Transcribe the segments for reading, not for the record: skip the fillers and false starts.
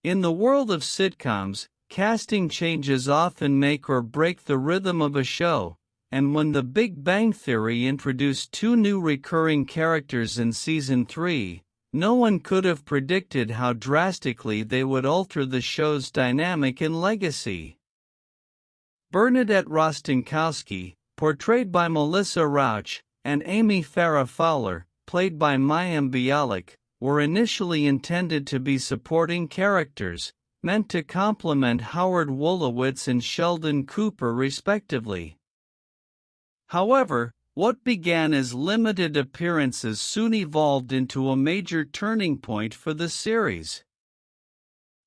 In the world of sitcoms, casting changes often make or break the rhythm of a show, and when The Big Bang Theory introduced two new recurring characters in Season 3, no one could have predicted how drastically they would alter the show's dynamic and legacy. Bernadette Rostenkowski, portrayed by Melissa Rauch, and Amy Farrah Fowler, played by Mayim Bialik, were initially intended to be supporting characters, meant to complement Howard Wolowitz and Sheldon Cooper respectively. However, what began as limited appearances soon evolved into a major turning point for the series.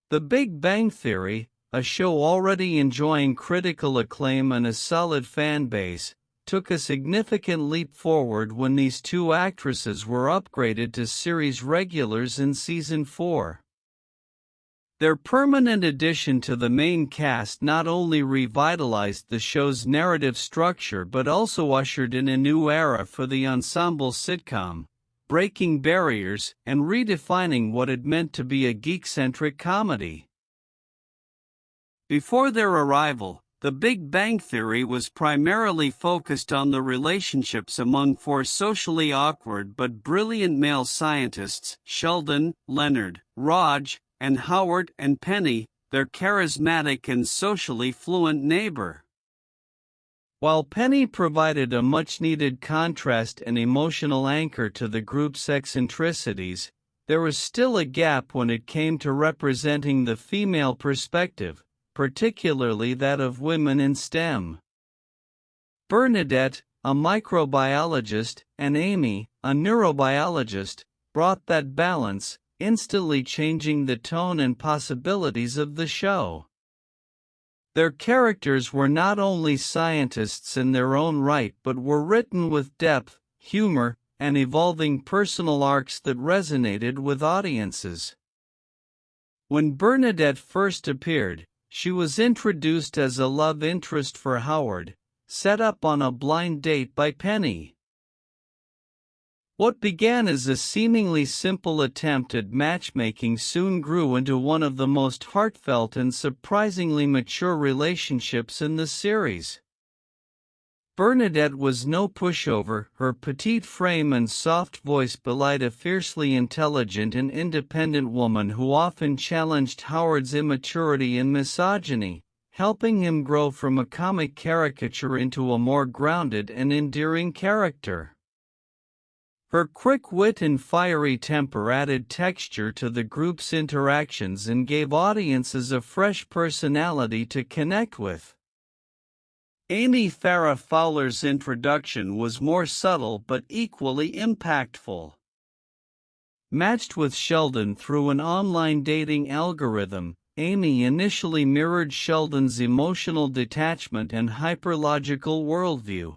The Big Bang Theory, a show already enjoying critical acclaim and a solid fan base, took a significant leap forward when these two actresses were upgraded to series regulars in Season 4. Their permanent addition to the main cast not only revitalized the show's narrative structure but also ushered in a new era for the ensemble sitcom, breaking barriers and redefining what it meant to be a geek-centric comedy. Before their arrival, The Big Bang Theory was primarily focused on the relationships among four socially awkward but brilliant male scientists: Sheldon, Leonard, Raj, and Howard and Penny, their charismatic and socially fluent neighbor. While Penny provided a much-needed contrast and emotional anchor to the group's eccentricities, there was still a gap when it came to representing the female perspective, particularly that of women in STEM. Bernadette, a microbiologist, and Amy, a neurobiologist, brought that balance, instantly changing the tone and possibilities of the show. Their characters were not only scientists in their own right but were written with depth, humor, and evolving personal arcs that resonated with audiences. When Bernadette first appeared, she was introduced as a love interest for Howard, set up on a blind date by Penny. What began as a seemingly simple attempt at matchmaking soon grew into one of the most heartfelt and surprisingly mature relationships in the series. Bernadette was no pushover. Her petite frame and soft voice belied a fiercely intelligent and independent woman who often challenged Howard's immaturity and misogyny, helping him grow from a comic caricature into a more grounded and endearing character. Her quick wit and fiery temper added texture to the group's interactions and gave audiences a fresh personality to connect with. Amy Farrah Fowler's introduction was more subtle but equally impactful. Matched with Sheldon through an online dating algorithm, Amy initially mirrored Sheldon's emotional detachment and hyperlogical worldview.